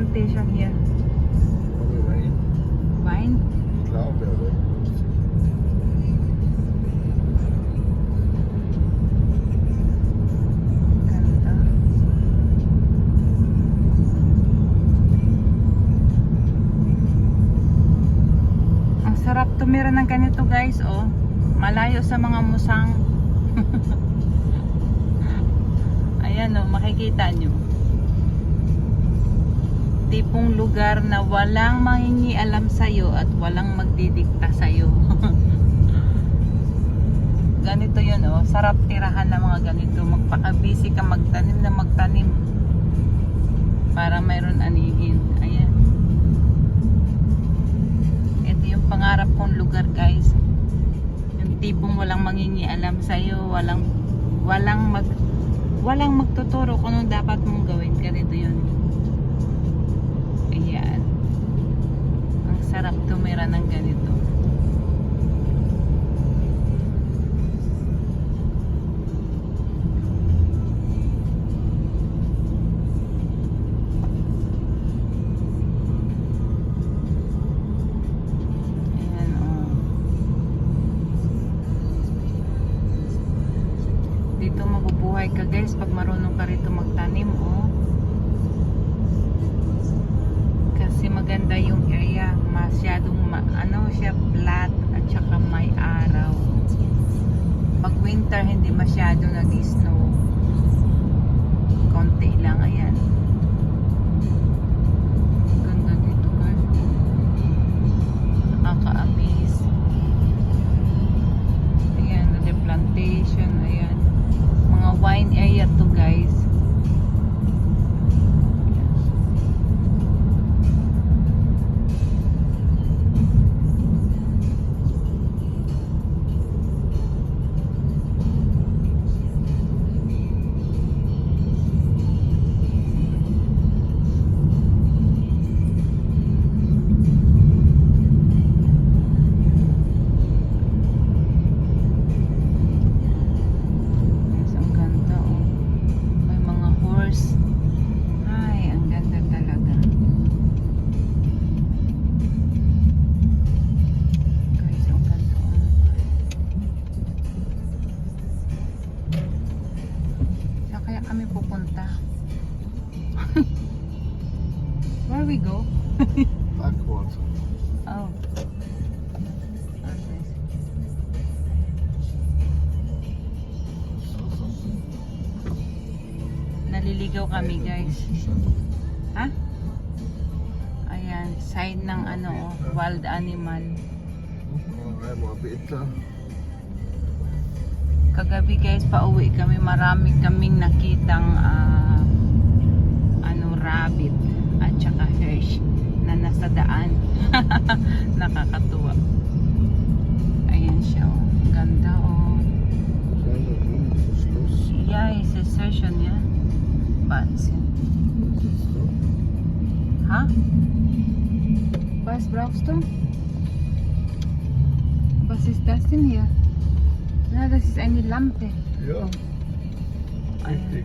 plantation here? Probably rain. Vine? Cloud building. Ganda. Ang sarap tumira ng ganito guys, oh. Malayo sa mga musang. Ayan oh, makikita nyo. Tipong lugar na walang mangingialam sa'yo at walang magdidikta sa'yo. Ganito yun oh, sarap tirahan ng mga ganito. Magpakabisi ka magtanim na magtanim para mayroon anihin. Ayan. Ito yung pangarap kong lugar guys. Yung tipong walang mangingialam sa'yo, walang magtuturo kung anong dapat mong gawin. Ganito yun. Ayan. Ang sarap tumira ng ganito. Ayan, oh. Dito mabubuhay ka guys pag marunong ka rito magtanim, oh. Kasi maganda yung area, masyadong ano siya, flat at saka may araw. Pag winter hindi masyado nag-snow, konti lang. Ayan, ganda dito guys, nakaka-amaze. Ayan, the plantation. Ayan, mga wine area to guys. Yes, ang ganda oh. May mga horse. Ay, ang ganda talaga. Guys, ang ganda oh. Saan kaya kami pupunta? Where we go? Backwards. Oh. Okay. Naliligaw kami guys. Ha? Ayan, sign ng ano, oh, wild animal. Ay, mga bita. Kagabi guys, pauwi kami, marami kaming nakitang rabbit at saka hirsch na nasa daan. Nakakatuwa. Ayan siya oh. Ganda oh. Kleine Blumenverschluss. Yeah, it's a session, yeah. Wahnsinn. Ha? Was brauchst du? Was ist das denn hier? Na, das ist eine Lampe. Ja, richtig.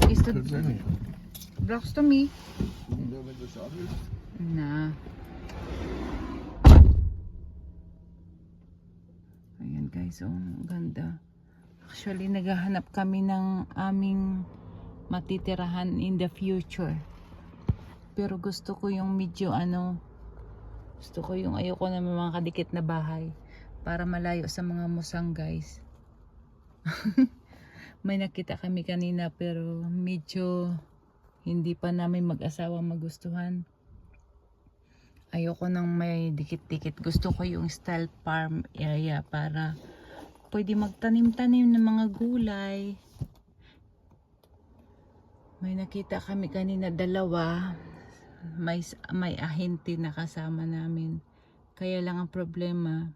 Ist du, Tatsächlich. brauchst du mich? Ja, wenn das auch ist. Na. Ayan guys, oh, ang ganda. Actually, naghahanap kami ng aming matitirahan in the future. Pero gusto ko yung medyo gusto ko yung ayoko na may mga kadikit na bahay para malayo sa mga musang guys. May nakita kami kanina pero medyo hindi pa namin mag-asawa magustuhan. Ayoko nang may dikit-dikit. Gusto ko yung style farm area para pwede magtanim-tanim ng mga gulay. May nakita kami kanina dalawa. May ahente na kasama namin. Kaya lang ang problema,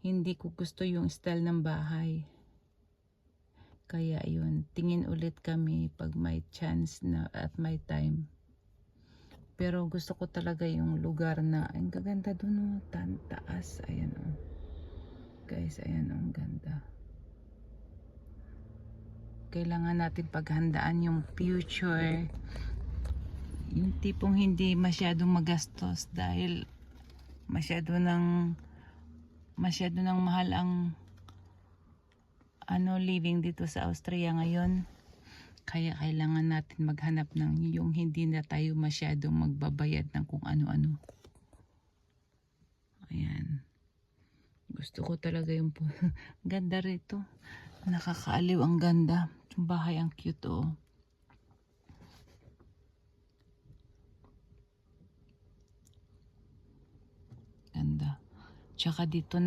hindi ko gusto yung style ng bahay. Kaya yun, tingin ulit kami pag may chance na at may time. Pero gusto ko talaga yung lugar na, ang gaganda dun oh, taas. Ayan oh. Guys, ayan oh, ang ganda. Kailangan natin paghandaan yung future. Yung tipong hindi masyadong magastos dahil masyado nang mahal ang living dito sa Austria ngayon. Kaya kailangan natin maghanap ng yung hindi na tayo masyadong magbabayad ng kung ano-ano. Ayan. Gusto ko talaga yung ganda rito. Nakakaaliw ang ganda. Yung bahay ang cute oh. Ganda. Tsaka dito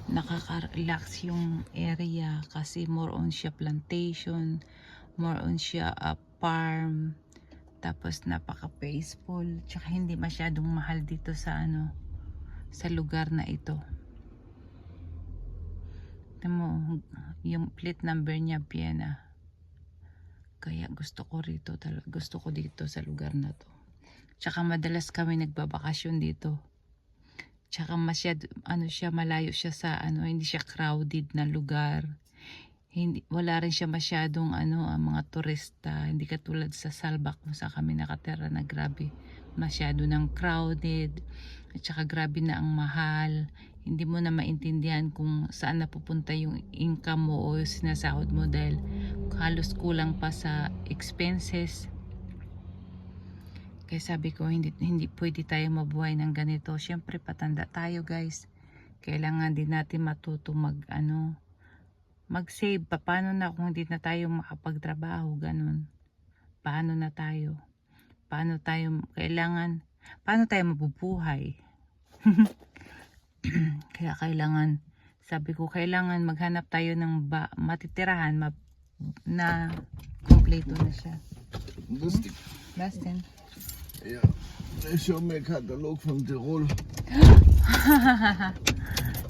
nakaka-relax yung area kasi more on siya plantation, more on siya farm. Tapos napaka-peaceful. Tsaka hindi masyadong mahal dito sa sa lugar na ito. Mo yung plate number niya Vienna. Kaya gusto ko dito sa lugar na to. Tsaka madalas kami nagbabakasyon dito. Tsaka masyado siya, malayo siya sa hindi siya crowded na lugar. Wala rin siya masyadong mga turista, hindi katulad sa Saalbach kung saan kami nakatira na grabe. Masyado ng crowded. At tsaka grabe na ang mahal. Hindi mo na maintindihan kung saan napupunta yung income mo o sinasahod mo dahil halos kulang pa sa expenses. Kaya sabi ko hindi pwede tayo mabuhay ng ganito. Syempre patanda tayo guys. Kailangan din natin matuto mag-save. Paano na kung hindi na tayo makapagtrabaho ganun? Paano tayo mabubuhay? Kaya sabi ko kailangan maghanap tayo ng matitirahan na kompleto na siya. Lustig. Was denn? Ja, ich habe mir Katalog von Tirol.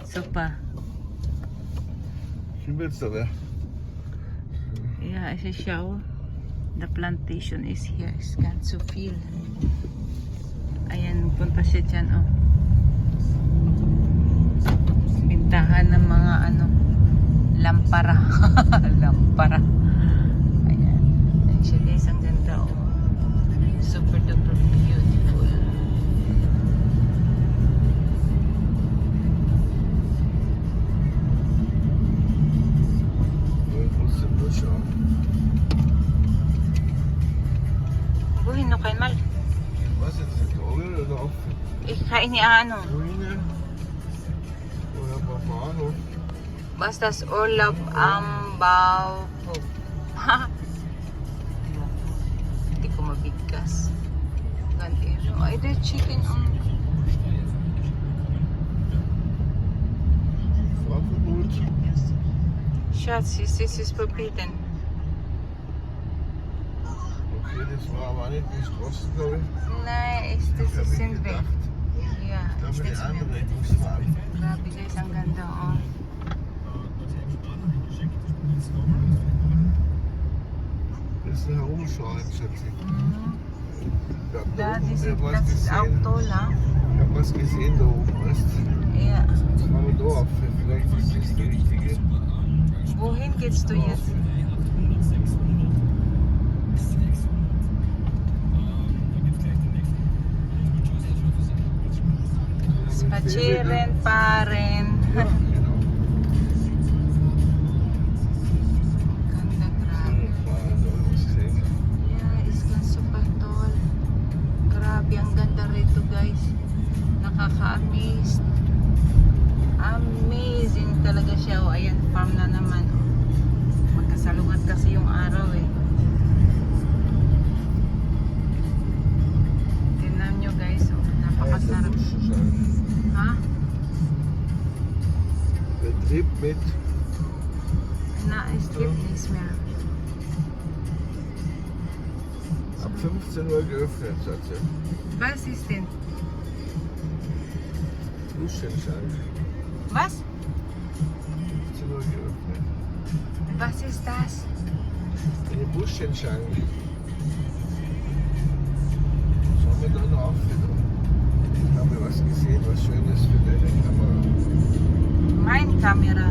Super. Wie willst du da? Ja, ich schau. The plantation is here. It's ganz so viel. Ayan, punta siya dyan, oh. Bintahan ng mga lampara. Lampara. Ayan. Ayan siya guys, ang ganda, oh. Super duper beautiful. Ich muss den Busch schauen. Buhin no kayo mal. Was jetzt, die Orgel oder auch Kain Ruine? Oder Barbano? Bastas Urlaub am Bauhof. Hindi ko mabigkas. Ganito. Ay, the chicken on. Frankfurt. Schatz, this is forbidden. Okay, das war aber nicht die Straße, glaube ich. Nein, das Hab ist ich sind wir. gedacht. Yeah, Da ist bin ich das andere mir. Richtungsfahren. Grabe guys, ang ganda oh. Das ist ein Herumschauen, Schatzi. Da Da, oben, das ich hab was ist gesehen. auch toll, ah. Ich hab was gesehen da oben, weißt du? Ja. Jetzt machen wir da auf. Vielleicht ist das die richtige. Wohin gehst du jetzt? Spazieren, fahren. Ja, genau. Ganda, grabe. Fahren, da hab ich was gesehen. Yeah, it's super tall. Grabe, ang ganda rito guys. Nakaka-amaze. Amazing talaga siya. O, ayan, farm na naman. Magkasalungat kasi yung araw eh. Tingnan nyo guys. O, napakasarap. Ha? Betrieb mit Na, es gibt nichts mehr. ab 15 Uhr geöffnet, Schatzi. Was ist denn? Duschenschank. Was? 15 Uhr geöffnet. Was ist das? Eine Buschenschank. Schauen wir da noch auf wieder. Ich habe was gesehen, was Schönes für deine Kamera. Meine Kamera.